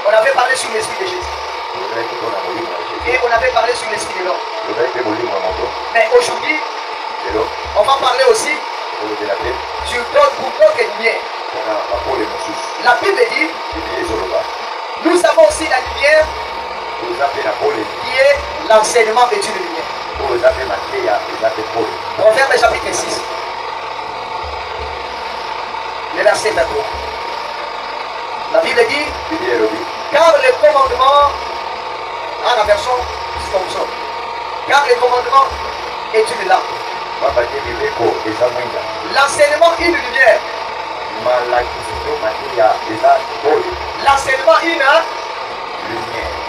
On avait parlé sur l'esprit de Jésus. Et on avait parlé sur l'esprit de l'homme. Mais aujourd'hui, on va parler aussi sur d'autres lumières. La Bible dit, nous avons aussi la lumière qui est l'enseignement et une lumière. Proverbe chapitre 6. Le verset 23. La Bible dit, car le commandement, à la version Thompson, car le commandement est une lampe. L'enseignement est une lumière. L'enseignement est une lumière.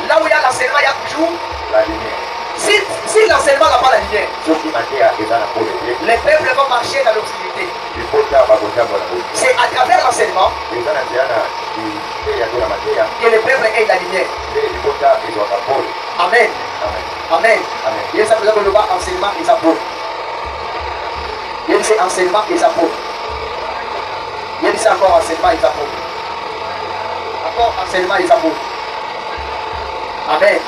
Là où il y a l'enseignement, il y a toujours la lumière. Si l'enseignement n'a pas la lumière, les peuples vont marcher dans l'obscurité. C'est à travers l'enseignement que les peuples aient la lumière. Amen. Amen. Il y a ça que nous avons enseignement et apôtres. Il y a c'est enseignement et apôtres. Il y a c'est encore enseignement et apôtres. Encore enseignement et apôtres. Amen.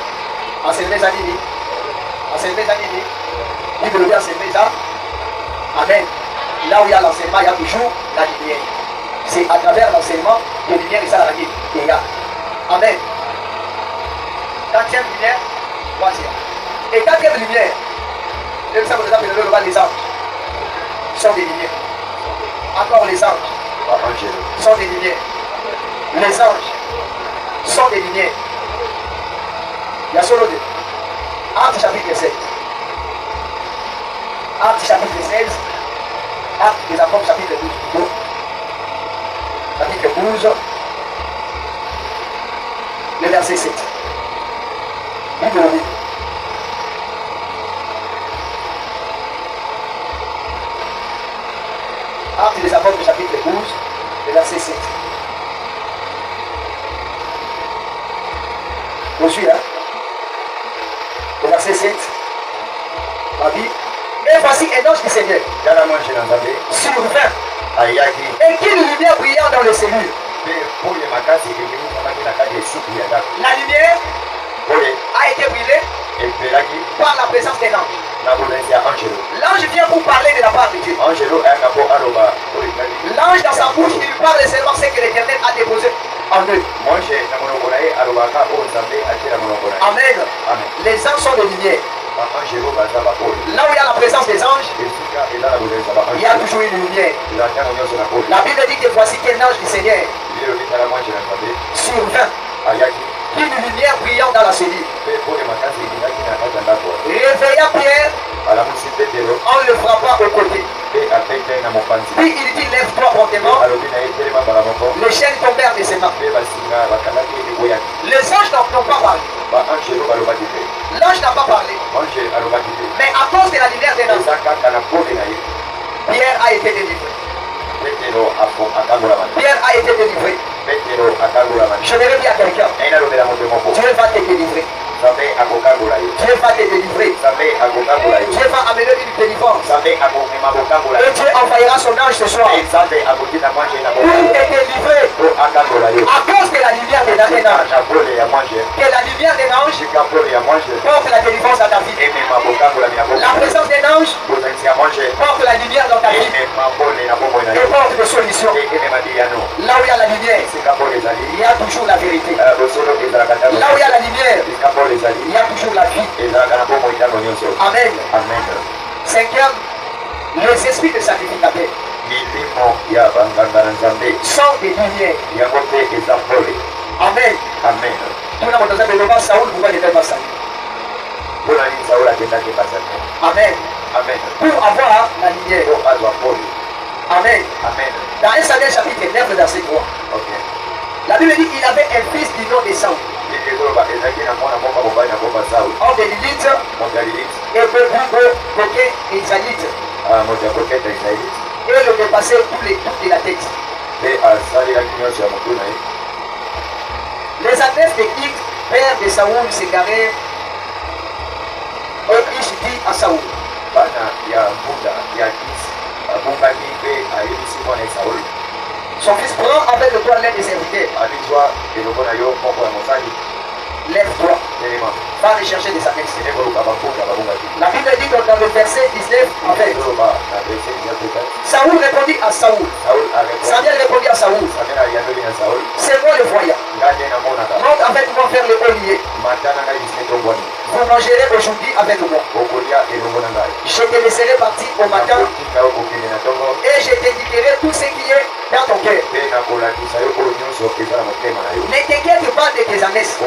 Enseignement et apôtres. Enseignement et apôtres. Il veut dire enseignement et apôtres. Amen. Là où il y a l'enseignement, il y a toujours la lumière. C'est à travers l'enseignement que la lumière est ça la vie. Amen. Quatrième lumière, troisième. Et quatrième lumière, c'est ça que nous appelons les anges. Sont des lumières. Encore les anges sont des lumières. Les anges sont des lumières. Il y a solo deux. Acte chapitre 7. Acte chapitre 16. Acte des apôtres chapitre 12. Chapitre 12. Le verset 7. Bible le dit. Acte des apôtres chapitre 12, le verset 7. Je suis là. Le verset 7. La Bible. Et voici un ange du Seigneur. Survint. Et qu'une lumière brillant dans les cellules. La lumière a été brûlée par la présence d'un ange. L'ange vient pour parler de la part de Dieu. L'ange dans sa bouche, il parle seulement ce que l'Éternel a déposé en eux. Amen. Les anges sont des lumières. Là où il y a la présence des anges, il y a toujours une lumière. La Bible dit que voici qu'un ange du Seigneur survint. Une lumière brillant dans la cellule. Réveilla Pierre en le frappant au côté. Puis il dit lève-toi promptement. Les chaînes tombèrent de ses mains. Les anges n'ont pas parlé. L'ange n'a pas parlé. Mais à cause de la lumière des anges, Pierre a été délivré. Pierre a été délivré. Je vais dire à quelqu'un, Dieu va te délivrer. Dieu va te délivrer. Dieu va amener une délivrance. Et Dieu envoyera son ange ce soir pour te délivrer à cause de la lumière de l'ange. Que la lumière de l'ange porte la délivrance à ta vie. La présence de l'ange porte la lumière dans ta vie et porte des solutions. Là où il y a la lumière, il y a toujours la vérité. Là où il y a la lumière, il y a toujours la vie. Amen. Cinquième, les esprits de sacrificateurs sont des lumières. Amen. Tout le monde a besoin de Saoul, pourquoi il n'était pas Saoul? Amen. Pour avoir la lumière. Amen. Dans 1 Samuel chapitre 9, verset 3. La Bible dit qu'il avait un fils du nom de Saoul. Homme de Lilith et Boquet Israélite. Et le dépassait toute de la tête. Les adresses de Hit, père de Saoul, s'égarèrent. Et Ish dit à Saoul, Son fils prend avec le doigt l'un des serviteurs. Lève-toi. Va rechercher des annexes. La Bible dit dans le verset 19, en fait, Saoul répondit à Saoul. Samuel répondit à Saoul. C'est moi le voyant. Monte avec moi vers le ollier. Vous mangerez aujourd'hui avec moi. Je te laisserai partir au matin et je t'indiquerai tout ce qui est dans ton cœur. Ne t'inquiète pas de tes ânesses.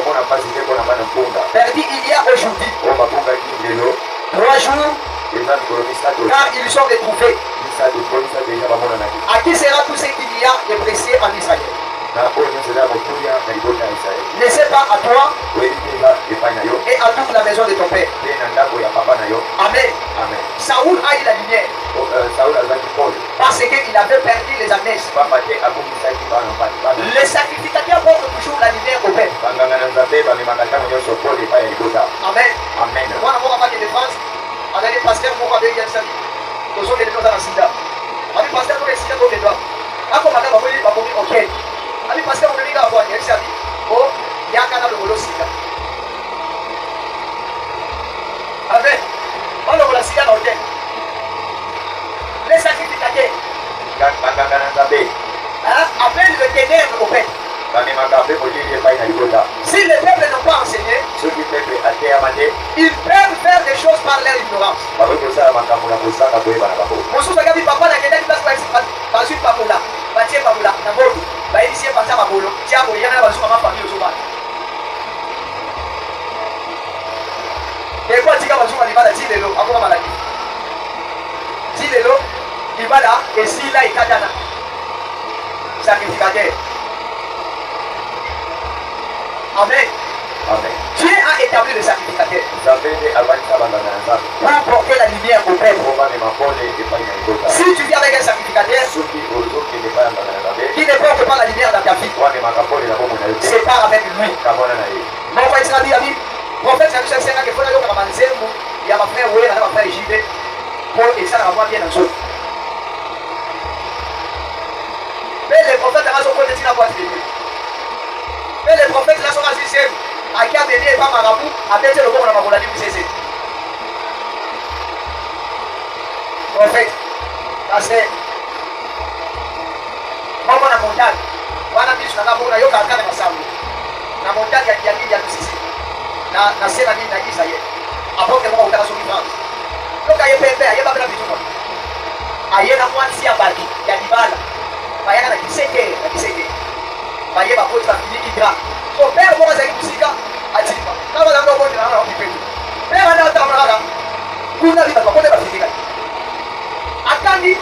Perdu il y a aujourd'hui 3 jours, car ils sont retrouvés. À qui sera tout ce qu'il y a de précieux en Israël? Ne sais pas à toi et à toute la maison de ton père. Amen. Saoul a eu la lumière parce qu'il avait perdu les ânesses. Les sacrificateurs portent toujours la lumière au père. Amen. Moi, je vais de France avec les pasteurs pour avoir des gens. Nous sommes des gens dans la sida. Avec les pasteurs pour les sida, nous sommes des gens. Ako madame va venir pour OK. Avec les pasteurs pour venir à voir, il y a oh, il y a un canal de volo sida. Amen. On le voit sida dans le thème. Les sacrificateurs. Appelle le ténèbre au père. Si les peuples n'ont pas enseigné, ils peuvent faire des choses par leur ignorance. Sacrificateur. Amen. Dieu a établi le sacrificateur pour porter la lumière au peuple. Si tu viens avec un sacrificateur qui ne porte pas la lumière dans ta vie, sépare avec lui. Mon frère Israël a dit, prophète Samuel s'est dit qu'il faut aller au Kamanzembo, il y a ma frère Oué, il y a ma frère JB, pour extraire la voix bien en chose. Mais les prophètes là sont côté de la boîte. Mais les prophètes là sont assistés à qui a mené pas marabout, à bêter le bon dans ma volonté vous cessez. Prophète, pasteur, maman la montagne, wana biso na ngabo na yo kaka na masambo. Na montagne ya kiali ya kusisi. Na sema nini na Israël. Apoke mwa utaka soki France. Loka ye pembe, ye ba bela bitu. Aye na mwansi ya baki ya dibala. Bayaka na kiseke. Baye ba kota filiki gra. So père moi za kusika atipa. Na ba ndo bondi na na kipetu. Père na tamara. Kuna vita kwa kota filika. Akandi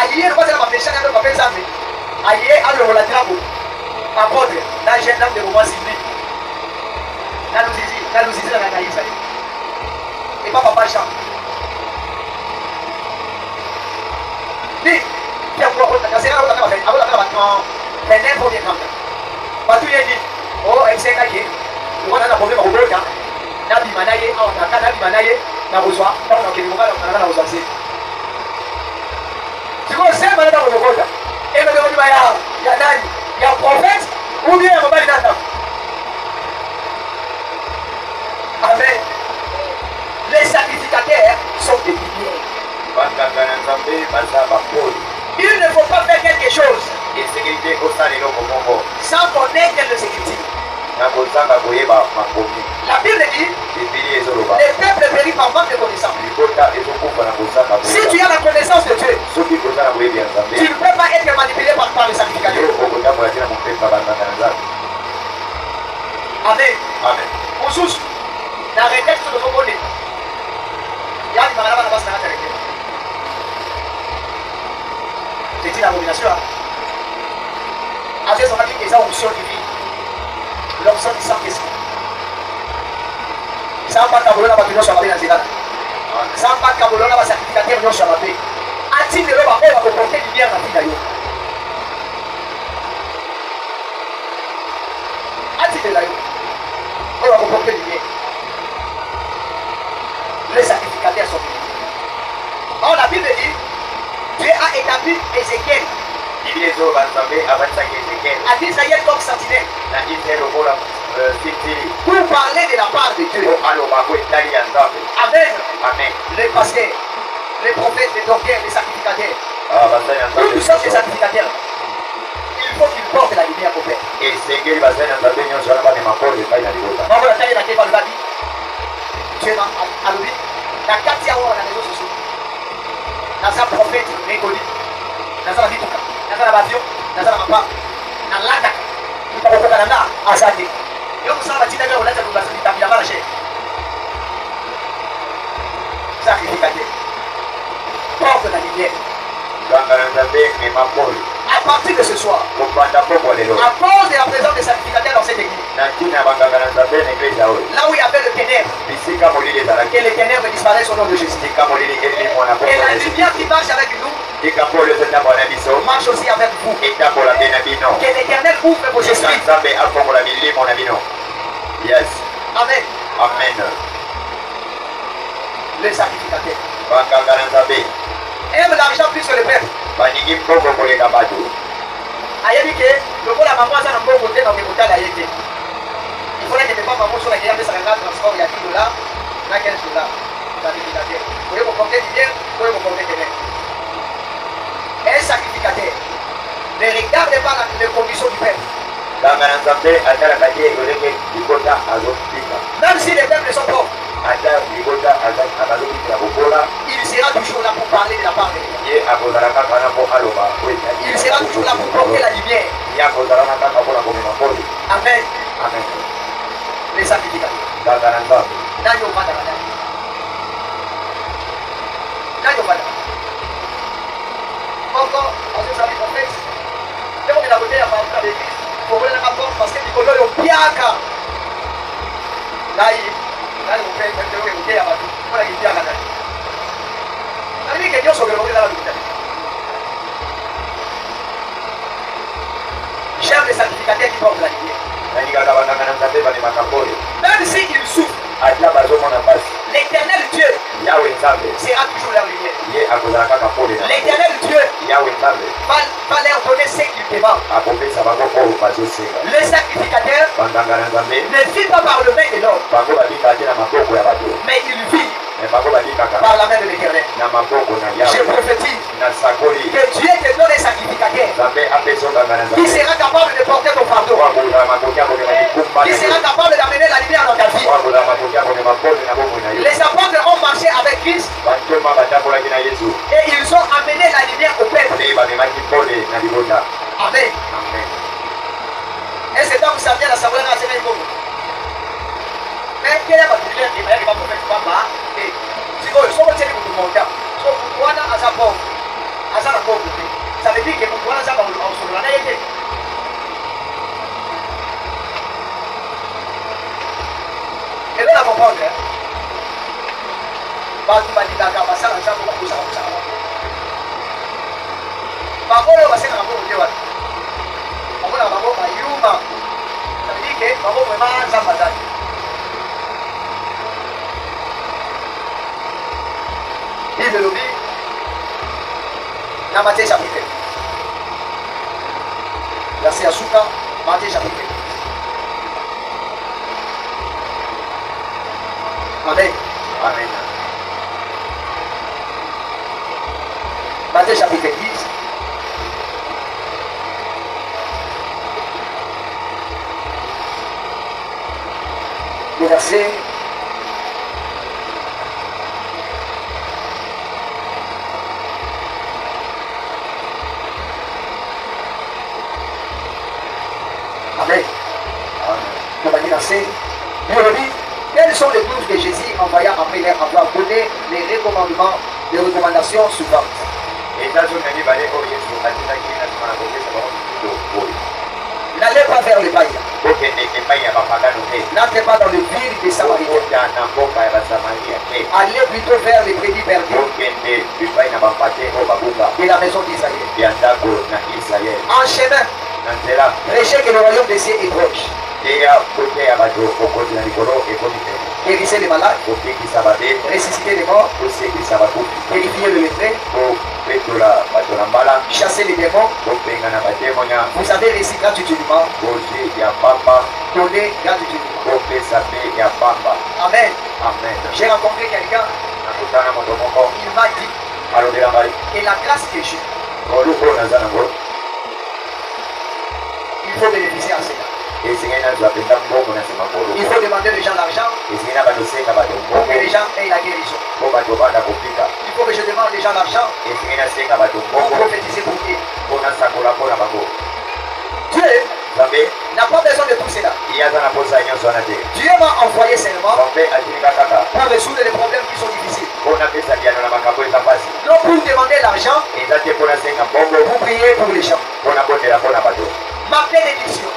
aye kwa sababu pesa na kwa pesa mimi. Aye alo la drapo. Apôtre, na jeune dame de moment civil. Na luzizi na naisa. Et pas papa Jean. Ni qui a quoi on c'est là on a fait avant la maintenant mais n'importe quoi pas tout est dit oh c'est ça qui on a problème au bloc na bi manaye on a kana bi manaye na reçoit on a que on a na reçoit tu vois c'est malade dans le bloc et me demande ya nani ya prophète ou bien on va nata amen les sacrificateurs sont des lumières. Il ne faut pas faire quelque chose sans connaître le sécurité. La Bible dit les peuples périssent par manque de connaissance. Si tu as la connaissance de Dieu, tu ne peux pas être manipulé par les sacrificateurs. Amen. On souche. La requête de son bonnet. Il y a des malades à la base de la requête. C'est une abomination. À ce moment-là, il y a une option divine. L'option du Saint-Esprit. Ça va pas caboler la bâtiment sur la paix dans les gars. Ça va pas caboler la sacrificateur sur la paix. A-t-il de l'homme à comporter lumière dans la vie d'ailleurs? A-t-il de l'ailleurs? On va comporter lumière. Les sacrificateurs sont venus. Or la Bible dit, Dieu a établi Ézéchiel. bible ezo banzambe abatisaki Ézéchiel à d'Israël comme sentinelle na Israël lokola sitili pour parler de la part de Dieu. po aloba po etali ya nzambe. Amen. Amen. Les pasteurs, les prophètes, les docteurs, les sacrificateurs, basali ya tous nous sommes des nzambe sacrificateurs. Il faut qu'ils portent la lumière au Père. esengeli basali ya nzambe nyonso wana bamema pole epai na libota. Maman a taillé la tête par le babi. Dieu m'a alloué. La carte à on a les réseaux sociaux. Dans un prophète récolté. Dans un vituka. Dans un avion. Dans un mapa. Dans l'adaka. Nous avons fait un à Zadi. Et on s'en va dire que on a fait un marché. Sacrificateur. Porte la lumière. Kangana nzambe mema pole À partir de ce soir, kopanda poko lelo à cause de la présence des sacrificateurs dans cette église, na ntina ya bangangana nzambe na eglise oyo là où il y avait le ténèbre, bisika molili ezalaki que les ténèbres disparaissent au nom de Jésus. tika molili elimwa na Et poko la na Yesu. lumière qui marche avec nous tika pole ozo etambola na biso marche aussi avec vous. etambola mpe na bino Que l'Éternel ouvre vos tika esprits. nzambe afongola milimo na bino. Yes. Amen. Amen. Les sacrificateurs bangangana nzambe aiment l'argent plus que le peuple. baningi mbongo koleka bato. Ayebi ke lokola maman aza na mbongo te na okekotala ye te. Il faudrait que papa maman soki akeya apesaka nga transport ya 10 dollars na 15 dollars. Sacrificateur. Oye koporte lumière, oye koporte ténèbre. Un sacrificateur ne regarde pas les conditions du peuple. bangana nzambe atalaka te oleke libota azopika Même si les peuples sont pauvres, ata libota abazopikila kokola il sera toujours là pour parler de la part de Dieu. ye akozala kaka na mpo aloba po etali Il sera toujours là pour porter la lumière. ye akozala na kaka mpona komema pole. Amen. Amen. Les sacrificateurs. bangana nzambe Nani ovandaka nani? Nani ovandaka? Encore, azozali prophète. Nde komela koteya bato na l'église. Kokolelaka porte parce que likolo oyo piaka. Ngai koteya bato mpona kipiaka nani. Nalingi ke nyonso okelokela bato te. J'aime les sacrificateurs qui portent la lumière. nalingaka bangangana nzambe bamemaka pole Même s'ils souffrent, ata bazomona mpasi l'éternel Dieu yawe nzambe sera toujours leur lumière. ye akozala kaka pole na L'éternel Dieu yawe nzambe va leur donner ce qu'ils demandent. akopesa bango oyo bazosenga. Les sacrificateurs bangangana nzambe ne vivent pas par le main de l'homme, bango babikaka te na maboko ya bato mais ils vivent me bango babikaka par la main de l'Éternel. na maboko na Je yawe prophétise na sakoli que Dieu te donne un sacrificateur nzambe apesa ongangana qui nzambe sera capable de porter ton fardeau, wakozala makoki akomema likumba qui na sera yo capable d'amener la lumière dans ta vie. wakozala makoki akomema pole na bomoi na yo. Les apôtres ont marché avec Christ bantoma batambolaki na yesu et ils ont amené la lumière au peuple. nde bamemaki pole na libota. Amen. Amen. Est-ce que tant que ça vient la savoir dans ces mêmes mais quel est votre lumière qui va être prophète papa et si vous êtes tout le monde, so vous wana aza pauvre, aza na pauvre, ça veut dire que vous wana aza dans le solo na yete. Et là, on comprend, hein. Batu balingaka basala nzambe bakosaka kosala bango oyo basengaka mpo kote wana bamonaka bango bayuma ça veut dire que bango vraimen nzambe azali bible elobi na Matthieu chapitre verset ya suka Matthieu chapitre. Amen. Amen. Matthieu chapitre 10. Le verset Amen. Le verset. Quels sont les 12 que Jésus envoya après leur avoir donné les recommandations suivantes? N'allez pas vers les païens. N'entrez pas dans le ville des Samaritains. Allez plutôt vers les prédits perdus de la maison d'Israël. En chemin, prêchez que le royaume des cieux est proche. Guérissez les malades, ressuscitez les morts, purifiez le lépreux, chasser les démons. Vous avez réussi gratuitement. Donner gratuitement. Amen. J'ai rencontré quelqu'un. Il m'a dit, et la grâce de Dieu, il faut bénéficier à cela. Il faut demander aux gens l'argent pour que les gens aient la guérison. Il faut que je demande aux gens l'argent pour prophétiser pour eux. Dieu n'a pas besoin de tout cela. Dieu m'a envoyé seulement pour résoudre les problèmes qui sont difficiles. Non pour demander l'argent, pour prier pour les gens. Ma bénédiction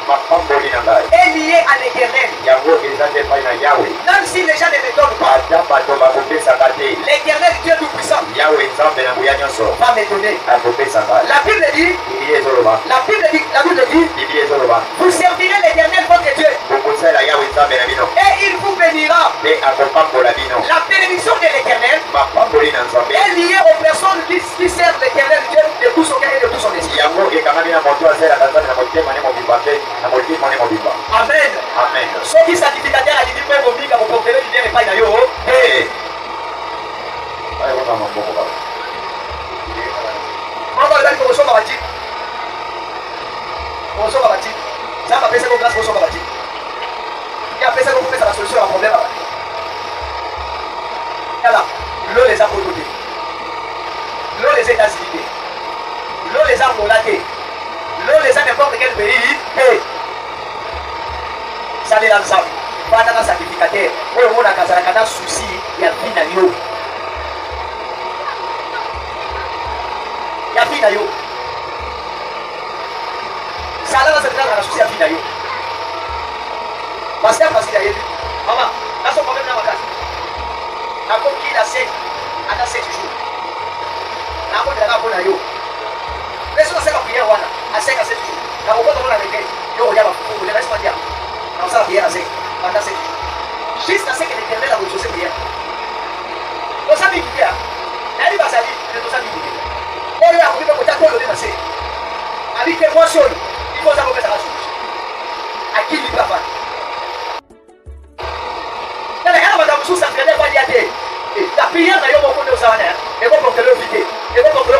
est liée à l'éternel. Même si les gens ne me donnent pas, l'éternel Dieu Tout-Puissant va me donner. La Bible dit, vous servirez l'éternel votre Dieu et il vous bénira. La bénédiction de l'éternel est liée aux personnes qui servent l'éternel Dieu de tout son cœur et de tout son esprit. Amen. Ceux qui sacrificateurs à l'idée pour vous pour porter le bien et pas d'ailleurs. On va le pour recevoir la petite. Pour recevoir la petite. Ça va passer comme grâce pour recevoir la petite. Et après ça, vous pouvez faire la solution à un problème. Voilà. L'eau les a produits. L'eau les États-Unis. L'eau les a relatés. L'eau les a n'importe quel pays. Ça les lance. Pas dans un sacrificateur. Au monde a un souci. Il y a plus d'agneau. Il y a plus d'agneau. Ça a un souci à plus d'agneau. Parce qu'il y a eu. Maman, là son problème dans ma casa. La coupe qui a 7 à 7 jours. La coupe de la bonne agneau. Mais si on sait la prière, à 5 à 7 jours. La coupe de la l'église. Yo, regarde, vous ne laissez pas dire. Dans sa prière à 5 pendant 7 jours. Jusqu'à ce que l'éternel a reçu cette prière. Donc ça dit bien. Il y a ça dit, mais ça dit bien. On lui a pris le côté à quoi le démasser. Avec les moissons, il faut savoir que ça va changer. À qui il va faire? La prière n'a pas de et vous portez le vide. Et vous portez le